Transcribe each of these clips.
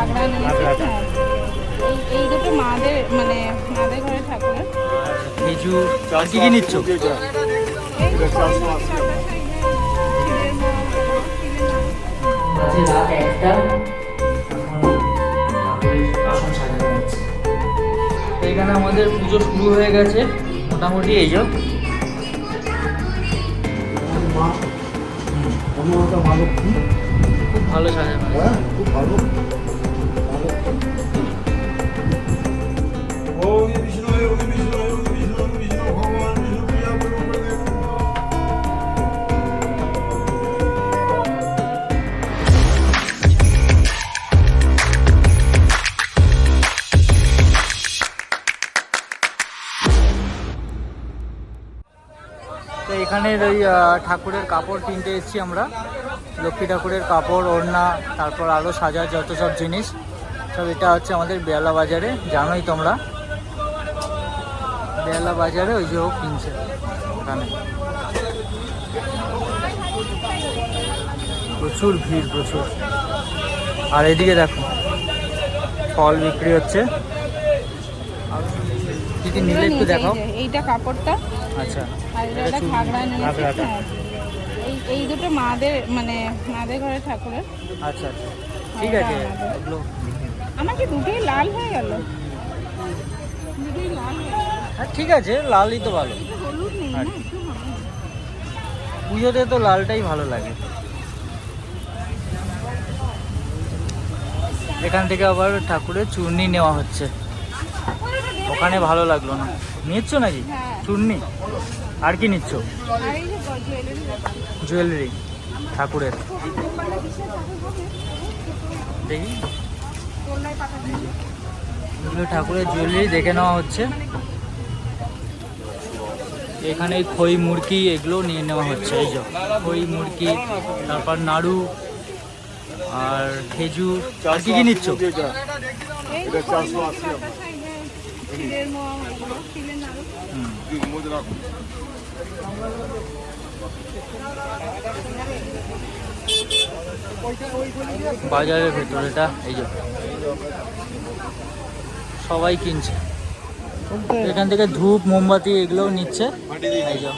ঘাগড়া নিয়েছি। হ্যাঁ, এই দুটো মাদের মানে মাদের ঘরে ঠাকুরের। খেজুর আর কি কি নিচ্ছ? এই তো শিবের মোয়া, শিবের নাম। বাজে রাত 1টা, এখন ঠাকুরের আসন সাজানো হচ্ছে। তো এখানে আমাদের পুজো শুরু হয়ে গেছে মোটামুটি। এই যে খুব ভালো সাজানো হয়েছে। খুব ভালো। তো এখানের ওই ঠাকুরের কাপড় কিনতে এসেছি আমরা। লক্ষ্মী ঠাকুরের কাপড়, ওড়না, তারপর আরও সাজার যত সব জিনিস সব। এটা হচ্ছে আমাদের বেহালা বাজারে, জানোই তোমরা। বেহালা বাজারে ওই যে ও কিনছে ওখানে। প্রচুর ভিড়, প্রচুর। আর এদিকে দেখো ফল বিক্রি হচ্ছে। যদি নিলে একটু দেখাও। এইটা কাপড়টা, আচ্ছা, আর এটা ঘাগড়া নিয়েছি। ঘাগড়াটা। হ্যাঁ, এই দুটো মাদের মানে মাদের ঘরে ঠাকুরের। আচ্ছা আচ্ছা, ঠিক আছে। এগুলো আমার কি দুটোই লাল হয়ে গেল? দুটোই লাল হয়ে গেল। হ্যাঁ ঠিক আছে, লালই তো ভালো। এটা হলুদ নেই না, আর একটু হবে। পুজোতে তো লালটাই ভালো লাগে। এখান থেকে আবার ঠাকুরের চূর্ণি নেওয়া হচ্ছে। ওখানে ভালো লাগলো না। নিচ্ছ নাকি হ্যাঁ। চূর্ণি? আর কি নিচ্ছ? আর এই যে জুয়েলারি দেখো। জুয়েলারি ঠাকুরের। দেখি তোলাই পাতা দিয়ে। এগুলো ঠাকুরের জুয়েলারি দেখে নেওয়া হচ্ছে। এখানে খই মুরকি এগুলো নিয়ে নেওয়া হচ্ছে। এই যে খই মুরকি, তারপর নাড়ু আর খেজুর। আর কি কি নিচ্ছ? এই যে পাতা সাইডে শিবের মোয়া, এগুলো শিবের নাম। বাজারের ভেতরেটা এই যে সবাই কিনছে। এখান থেকে ধূপ মোমবাতি এগুলোও নিচ্ছে। এই যে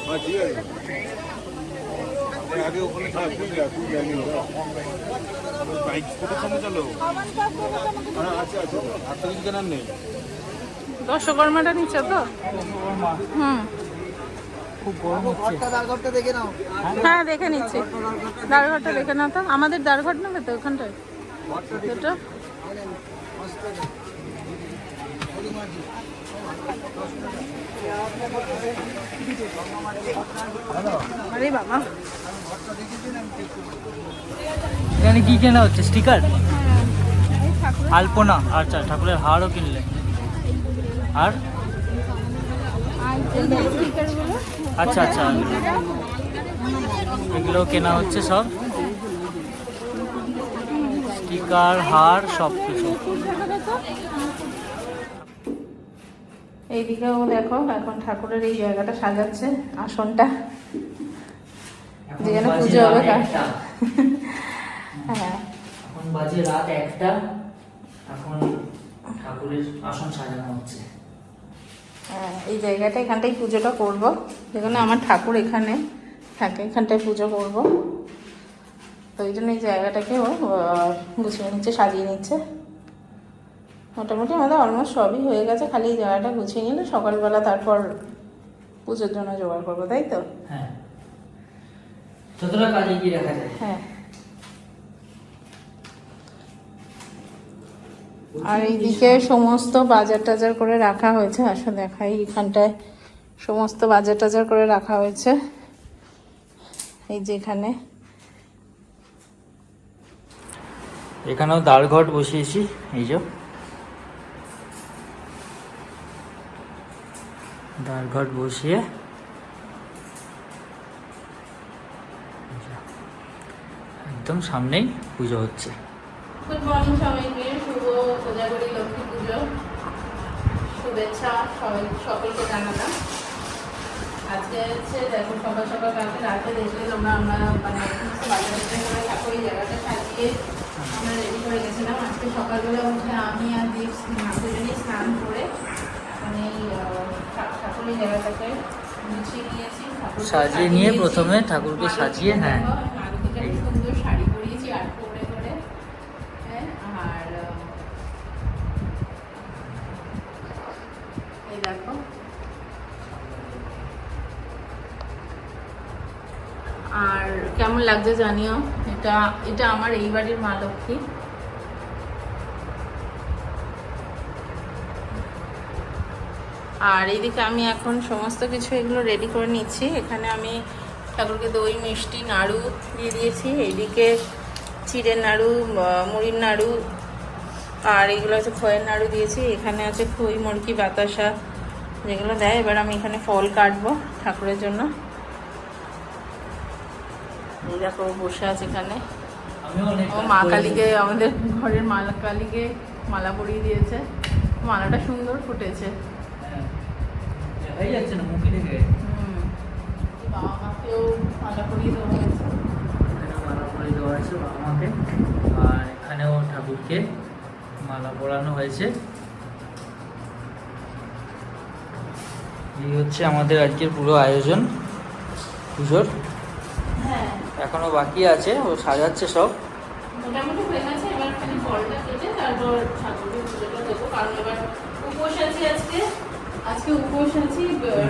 দশকর্মাটা নিচ্ছ তো? হুম, খুব গরম হচ্ছে। হ্যাঁ দেখে নিচ্ছি। দ্বারঘরটা দেখে নাও তো। আমাদের দ্বারঘর নেবে তো ওখানটায় দুটো। আরে বাবা, এখানে কি কেনা হচ্ছে? স্টিকার, হ্যাঁ এই ঠাকুরের আলপনা। আচ্ছা, ঠাকুরের হারও কিনলে। আর আর এই যে স্টিকারগুলো। আচ্ছা আচ্ছা, এগুলো কেনা হচ্ছে সব। স্টিকার, হার, সব কিছু। এইদিকেও দেখো এখন ঠাকুরের এই জায়গাটা সাজাচ্ছে, আসনটা যেখানে পুজো হবে। হ্যাঁ, এখন বাজে রাত 1টা, এখন ঠাকুরের আসন সাজানো হচ্ছে। হ্যাঁ, এই জায়গাটা এখানটাই পুজোটা করবো, যেখানে আমার ঠাকুর এখানে থাকে, এখানটায় পুজো করব। তো এই জন্য এই জায়গাটাকেও গুছিয়ে নিচ্ছে, সাজিয়ে নিচ্ছে। মোটামুটি আমাদের অলমোস্ট সবই হয়ে গেছে, খালি এই জায়গাটা গুছিয়ে নিলে সকালবেলা তারপর পুজোর জন্য জোগাড় করবো, তাই তো? হ্যাঁ, যতটা কাজে কি রাখা যায়। হ্যাঁ, আর এইদিকে সমস্ত বাজার টাজার করে রাখা হয়েছে। আসলে দেখাই, এখানটায় সমস্ত বাজার টাজার করে রাখা হয়েছে। এই যে এখানেও দ্বারঘট বসিয়েছি। এই যে দ্বারঘট বসিয়ে একদম সামনেই পুজো হচ্ছে। গুড মর্নিং সবাইকে, শুভ কোজাগরী লক্ষ্মী পুজো শুভেচ্ছা সকলকে জানালাম। আজকে হচ্ছে দেখো সকাল সকাল কালকে রাতে দেখলে তোমরা, আমরা মানে বাজারের জন্য ঠাকুরের জায়গাটা সাজিয়ে আমরা রেডি হয়ে গেছিলাম। আজকে সকালবেলা উঠে আমি আর দীপ দুজনেই স্নান করে এখন এই ঠাকুরের জায়গাটাকে গুছিয়ে নিয়েছি। সাজিয়ে নিয়ে প্রথমে ঠাকুরকে সাজিয়ে, হ্যাঁ মারুতিকে একটা সুন্দর শাড়ি পরিয়েছি আর করে করে, হ্যাঁ। আর এই দেখো আর কেমন লাগছে জানিও। এটা এটা আমার এই বাড়ির মা লক্ষ্মী। আর এইদিকে আমি এখন সমস্ত কিছু এগুলো রেডি করে নিচ্ছি। এখানে আমি ঠাকুরকে দই মিষ্টি নাড়ু দিয়ে দিয়েছি, এইদিকে চিড়ের নাড়ু, মুড়ির নাড়ু, আর এগুলো হচ্ছে খয়ের নাড়ু দিয়েছি। এখানে আছে খই মুরকি বাতাসা যেগুলো দেয়। এবার আমি এখানে ফল কাটবো ঠাকুরের জন্য। এই দেখো বসে আছে এখানে। ও মা কালীকে, আমাদের ঘরের মা কালীকে মালা পরিয়ে দিয়েছে। মালাটা সুন্দর ফুটেছে। বাবা মাকেও মালা পরিয়ে দেওয়া হয়েছে। মালা পরিয়ে দেওয়া হয়েছে বাবা মাকে, আর এখানেও ঠাকুরকে মালা পরানো হয়েছে। এই হচ্ছে আমাদের আজকের পুরো আয়োজন পুজোর। হ্যাঁ, এখনো বাকি আছে, ও সাজাচ্ছে সব। মোটামুটি হয়ে গেছে। এবার খালি ফলটা কেটে তারপর ঠাকুরের পুজোটা দেবো, কারণ এবার উপোস আছি আজকে। আজকে উপোস আছি।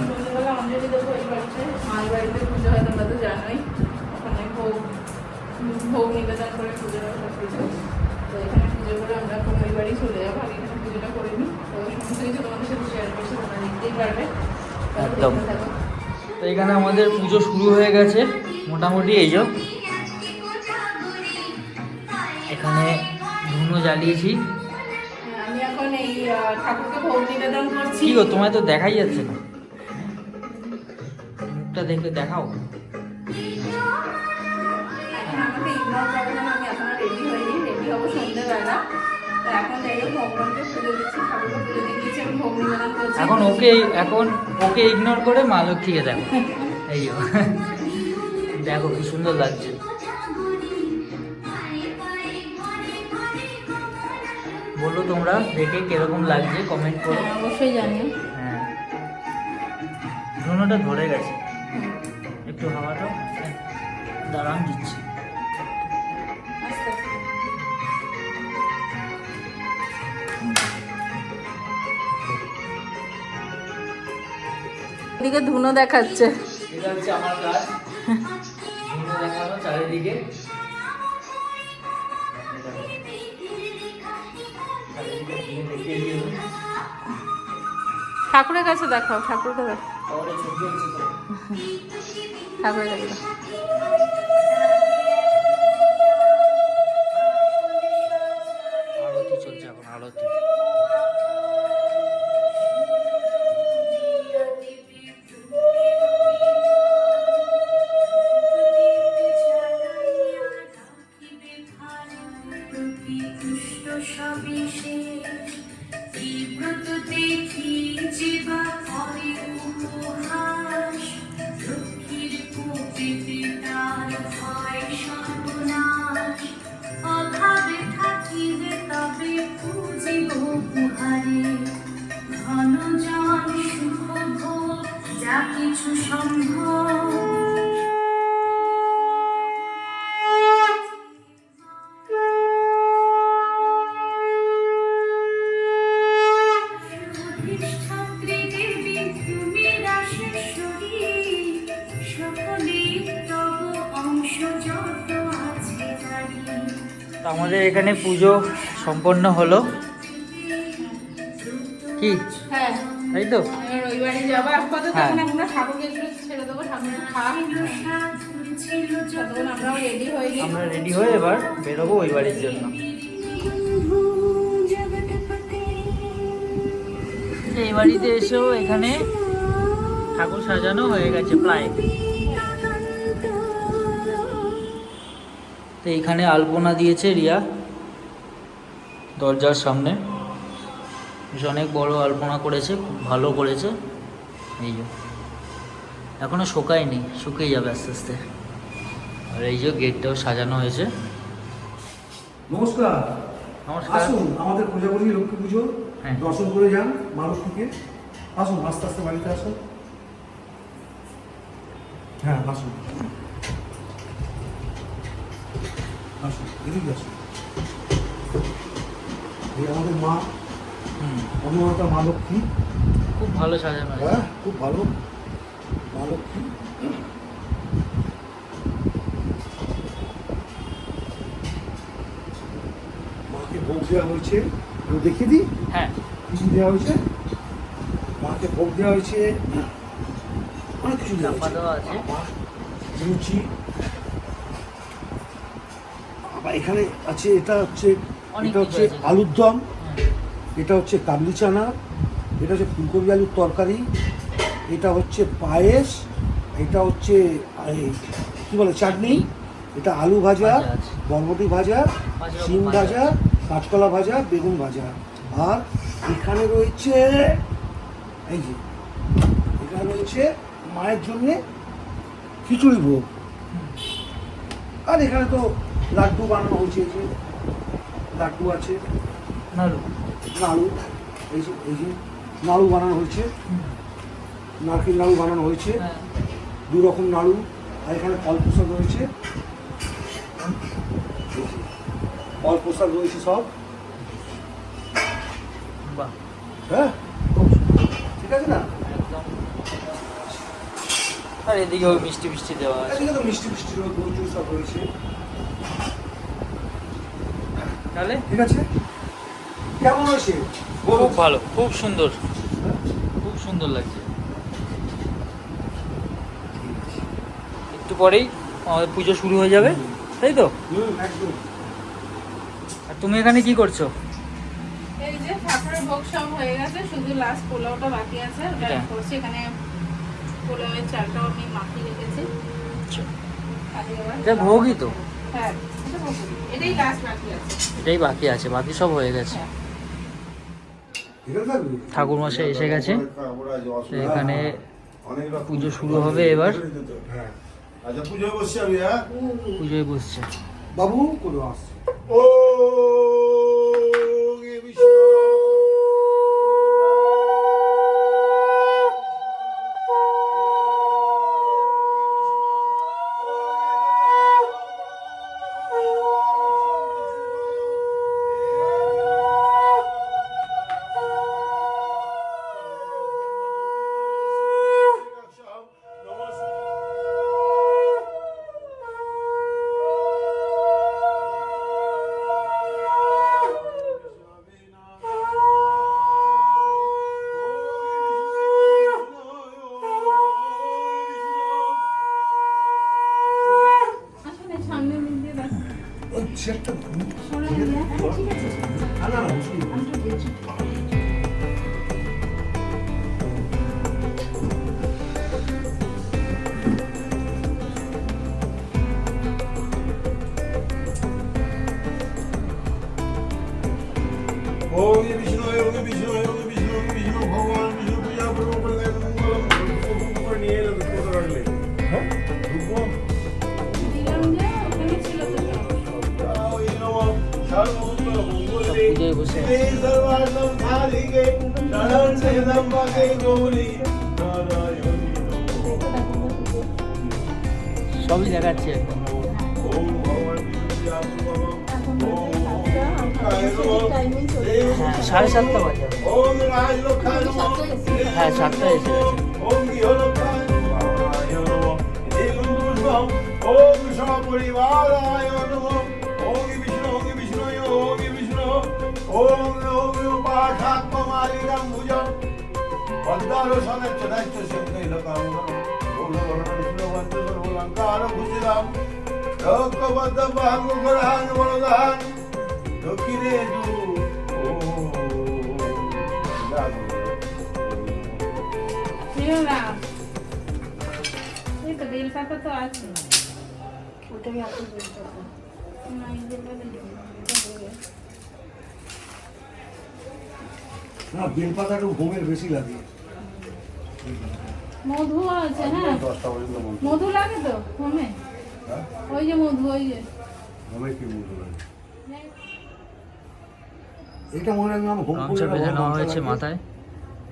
সন্ধ্যেবেলা অঞ্জলি দেবো এই বাড়িতে। মায়ের বাড়িতে পুজো হয়, তোমরা তো জানোই। ওখানে ভোগ ভোগ নিবেদন করে পুজো হয় সব কিছু। তো এখানে পুজো করে আমরা এখন ওই বাড়ি চলে যাবো। আগে এখানে পুজোটা করে নিই। তো সমস্ত কিছু তোমাদের সাথে শেয়ার করছি, তোমরা দেখতেই পারবে। একদম। তো এখানে আমাদের পুজো শুরু হয়ে গেছে মোটামুটি। এই যে এখানে ধুনো জ্বালিয়েছি। আমি এখন এই ঠাকুরকে ভোগ নিবেদন করছি। কি গো, তোমায় তো দেখাই যাচ্ছে না, মুখটা দেখে দেখাও। এখন আমাকে ইগনোর করবে না, আমি এখনো রেডি হইনি। রেডি হবো সন্ধ্যেবেলা। তো এখন যাই হোক ভগবানকে পুজো দিচ্ছি, ঠাকুরকে পুজো দিয়ে দিচ্ছি, আমি ভোগ নিবেদন করছি। এখন ওকে ইগনোর করে মা লক্ষ্মীকে দেখো। এই যে দেখো কি সুন্দর লাগছে। বলো তোমরা দেখে কিরকম লাগছে, কমেন্ট করো। হ্যাঁ, অবশ্যই জানিও। হ্যাঁ, ধুনোটা ধরে গেছে, একটু হাওয়াটা দাঁড়ান দিচ্ছি। আস্তে আস্তে। এদিকে ধুনো দেখাচ্ছে। এটা হচ্ছে আমার কাজ, ধুনো দেখানো চারিদিকে। ঠাকুরের কাছে দেখাও, ঠাকুরকে দেখো, ঠাকুরের কাছে দেখাও। আরতি চলছে এখন, আরতি। কিছু সম্ভব আমাদের এখানে পুজো সম্পন্ন হলো, কি হ্যাঁ, তাই তো? এবার ওই বাড়ি যাবো। আপাতত হ্যাঁ। এখন আমরা ঠাকুরকে একটু ছেড়ে দেবো, ঠাকুরকে খাওয়া। ততক্ষণ আমরাও রেডি হয়ে নিই। আমরা রেডি হয়ে এবার বেরোবো ওই বাড়ির জন্য। এই বাড়িতে এসেও এখানে ঠাকুর সাজানো হয়ে গেছে প্রায়। তো এইখানে আলপনা দিয়েছে রিয়া দরজার সামনে, বেশ অনেক বড় আলপনা করেছে, খুব ভালো করেছে। এই যে এখনো শুকায়নি, শুকিয়ে যাবে আস্তে আস্তে। আর এই যে গেটটাও সাজানো হয়েছে। নমস্কার। নমস্কার। আসুন আমাদের প্রজাপতি লক্ষ্মী পুজো হ্যাঁ। দর্শন করে যান মা লক্ষ্মীকে। আসুন আস্তে আস্তে বাড়িতে আসুন। হ্যাঁ আসুন আসুন এদিকে আসুন। এই আমাদের মা অনুমাতা মা লক্ষ্মী। খুব ভালো সাজানো আছে। হ্যাঁ খুব ভালো মা লক্ষ্মী। মাকে ভোগ দেওয়া হয়েছে, একটু দেখিয়ে দিই হ্যাঁ, কিছু দেওয়া হয়েছে। মাকে ভোগ দেওয়া হয়েছে, অনেক কিছু দেওয়া চাপা দেওয়া আছে। লুচি, আবার এখানে আছে এটা হচ্ছে অনেক এটা কিছু হচ্ছে আছে। আলুর দম, হ্যাঁ। এটা হচ্ছে কাবলি চানা, এটা হচ্ছে ফুলকপি আলুর তরকারি, এটা হচ্ছে পায়েস, এটা হচ্ছে কী বলে চাটনি, এটা আলু ভাজা, ভাজা আছে। বরবটি ভাজা, পাঁচ রকম শিম ভাজা ভাজা, কাঁচকলা ভাজা, বেগুন ভাজা। আর এখানে রয়েছে এই যে এখানে রয়েছে মায়ের জন্যে খিচুড়ি ভোগ। আর এখানে তো লাড্ডু বানানো হয়েছে, এই যে লাড্ডু আছে, নাড়ু। নাড়ু, এই যে নাড়ু বানানো হয়েছে, নারকেল নাড়ু বানানো হয়েছে, হ্যাঁ। 2 রকম নাড়ু। আর এখানে ফল প্রসাদ রয়েছে, ফল প্রসাদ রয়েছে সব। বাহ, হ্যাঁ ঠিক আছে না? একদম। আর এদিকে ওই মিষ্টি মিষ্টি দেওয়া আছে। এদিকে তো মিষ্টি মিষ্টি দই টই সব রয়েছে। তাহলে ঠিক আছে, কেমন হয়েছে? খুব ভালো, খুব সুন্দর, খুব সুন্দর লাগছে। একটু পরেই আমাদের পুজো শুরু হয়ে যাবে, তাই তো? একদম। আর তুমি এখানে কি করছো? এই যে ঠাকুরের ভোগ সব হয়ে গেছে, শুধু লাস্ট পোলাওটা বাকি আছে, ওটা এটা? করছি। এখানে পোলাওয়ের চালটাও আমি মাখিয়ে রেখেছি। খালি এবার এটা ভোগই তো? হ্যাঁ, এটা ভোগ। এটাই লাস্ট বাকি আছে। এটাই বাকি আছে, বাকি সব হয়ে গেছে। হ্যাঁ। এখানে থাকবি? ঠাকুরমশাই এসে গেছে, তো এখানে পুজো শুরু হবে এবার। হ্যাঁ। আচ্ছা পুজোয় বসছি আমি, হ্যাঁ? পুজোয় বসছে। বাবু কোনো আসছে। ও বিষ্ণু আসলে সামনে দিক দিয়ে দেখো। ওই চেয়ারটা সরে গেলে, হ্যাঁ, ঠিক আছে। না না বসুন। আমি তো বলছি। ওম বিষ্ণু ওম বিষ্ণু ওম বিষ্ণু ওম বিষ্ণু ভগবান বিষ্ণু পূজা করবো বলে মঙ্গলম করে নিয়ে এলো তো কত রাখলে? হ্যাঁ? ঢুকবো? দিলাম যে ওখানে ছিল তো সব। ওই নমঃ সর্বমঙ্গল মঙ্গলে পুজোয় বসে আছে। শিবে সর্বার্থম সাধিকে শরণ্যে ত্র্যম্বকে গৌরী নারায়ণী নমঃ। সবই দেখাচ্ছে একদম। ওম ভগবান বিষ্ণু পূজা করবো। টাইমিং চলে। হ্যাঁ, 7:30 বাজে। ওম রাজলক্ষ্মী নমঃ। হ্যাঁ, 7টায় এসে গেছে। ওম গৃহলক্ষ্মী নমঃ। এগুণ পুষ্পম ওম সপরিবারায় নমঃ। ওম বিষ্ণু ওম বিষ্ণু ওম বিষ্ণু ওম ওম পাঠাত্মমালিকাম ভুজং পদ্মারসনে চদাচ্চ সিংহৈলকাম ওম বিষ্ণু বন্ধু সর্বলঙ্কার ভুজিরাম লোকবদ্ধ বাহুগ্রহান বলদান দক্ষিণে দু শিবরাম। এই তো বেলপাতা তো আছে। ওটাই আছে বেলপাতা। না, এই বেলপাতা নেই। এটা হয়ে গেছে। না বেলপাতা একটু হোমের বেশি লাগে। মধু আছে, হ্যাঁ। 10টা পর্যন্ত মন্ত্র। মধু লাগে তো হোমে। হ্যাঁ? ওই যে মধু, ওই যে। হোমে কি মন্ত্র লাগে? এটা মনে রাখবে আমার হোম গামছা বেঁধে নেওয়া হয়েছে মাথায়,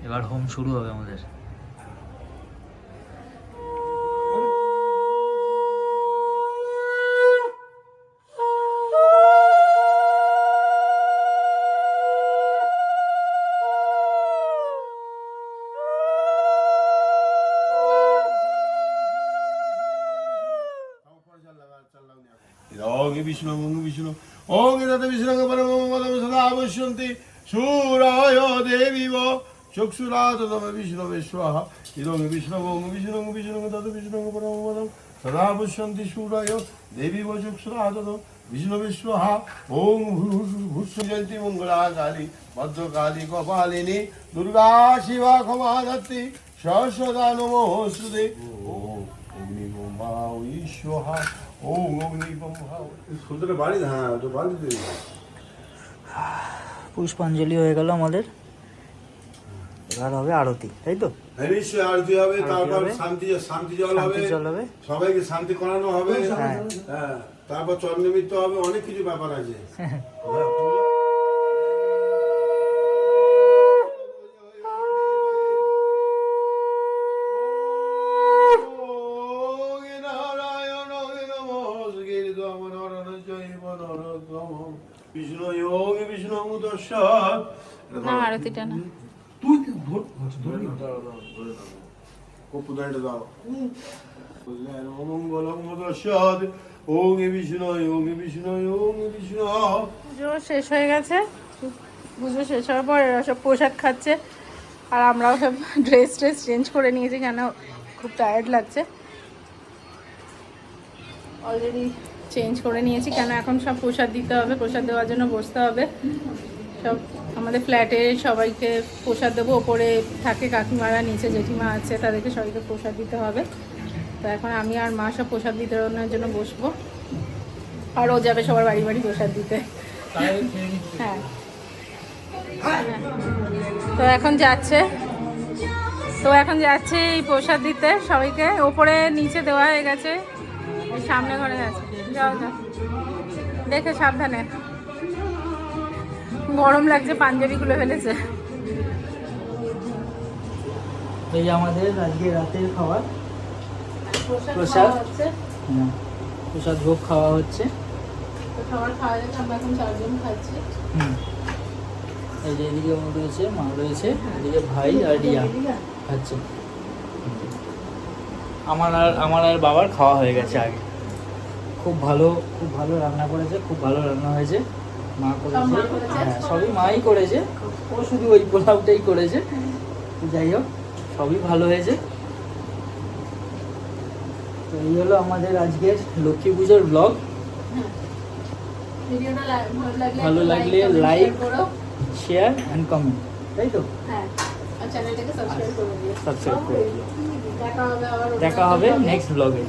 এবার হোম শুরু হবে আমাদের। ওং বিষ্ণু ওং বিষ্ণু ওং তত বিষ্ণু পরমপদম সদা পশ্যন্তি সূরায় দেবীব চক্ষুরাততম বিষ্ণবে স্বাহা ইদং বিষ্ণু ওং বিষ্ণু বিষ্ণু তত বিষ্ণু পরমপদম সদা পশ্যন্তি সূরায় দেবীব চক্ষুরাততম বিষ্ণবে স্বাহা ওং ভূষু জয়ন্তী মঙ্গলা কালী ভদ্রকালী কপালিনী দুর্গা শিবা ক্ষমা দত্তি সহস্রদা নমস্তুতে ওং অগ্নি ব্রহ্মা ঈশ্বহা ওং অগ্নি ব্রহ্মা সুন্দর বাড়ি হ্যাঁ তো বাড়িতে পুষ্পাঞ্জলি হয়ে গেল আমাদের, এবার হবে আরতি, তাই তো? নিশ্চয়ই আরতি হবে, আরতি তারপর হবে। শান্তি শান্তি জল হবে, শান্তি জল হবে। সবাইকে শান্তি করানো হবে, হ্যাঁ। হ্যাঁ তারপর চন্দ্রমিত্র হবে, অনেক কিছু ব্যাপার আছে। বিষ্ণু যোগ বিষ্ণু দর্শন না আরতিটা না, তুই ধরবি কপুদাইটা দাও মঙ্গলম দর্শন ওং বিষ্ণু ওং বিষ্ণু ওং বিষ্ণু। পুজো শেষ হয়ে গেছে, পুজো শেষ হওয়ার পর এরা সব প্রসাদ খাচ্ছে আর আমরাও সব ড্রেস চেঞ্জ করে নিয়েছি, কেন খুব টায়ার্ড লাগছে। অলরেডি চেঞ্জ করে নিয়েছি, কেন এখন সব প্রসাদ দিতে হবে, প্রসাদ দেওয়ার জন্য বসতে হবে। সব আমাদের ফ্ল্যাটে সবাইকে প্রসাদ দেবো, ওপরে থাকে কাকিমারা, নিচে জেঠিমা আছে, তাদেরকে সবাইকে প্রসাদ দিতে হবে। তো এখন আমি আর মা সব প্রসাদ বিতরণের জন্য বসবো, আর ও যাবে সবার বাড়ি বাড়ি প্রসাদ দিতে। হ্যাঁ তো এখন যাচ্ছে এই প্রসাদ দিতে সবাইকে, ওপরে নিচে দেওয়া হয়ে গেছে, এই সামনে ঘরে আছে। যাও যাও, দেখে সাবধানে, গরম লাগছে, পাঞ্জাবি খুলে ফেলেছে। এই যে আমাদের আজকে রাতের খাবার, প্রসাদ খাওয়া হচ্ছে, প্রসাদ ভোগ খাওয়া হচ্ছে। তো খাবার খাওয়া যাচ্ছে, আমরা এখন 4 জন খাচ্ছি। এই যে এদিকে ও রয়েছে, মা রয়েছে, এদিকে ভাই আর রিয়া খাচ্ছে। আমার আর বাবার খাওয়া হয়ে গেছে আগে। খুব ভালো রান্না করেছে, খুব ভালো রান্না হয়েছে, মা করেছে। হ্যাঁ সবই মাই করেছে, ও শুধু ওই পোলাওটাই করেছে। যাই হোক সবই ভালো হয়েছে। তো এই হলো আমাদের আজকের লক্ষ্মী পুজোর ব্লগ। ভিডিওটা ভালো লাগলে লাইক, শেয়ার অ্যান্ড কমেন্ট, তাই তো? হ্যাঁ, আর চ্যানেলটাকে সাবস্ক্রাইব করে দিও। সাবস্ক্রাইব করে দিও। দেখা হবে আবার দেখা হবে নেক্সট ব্লগে।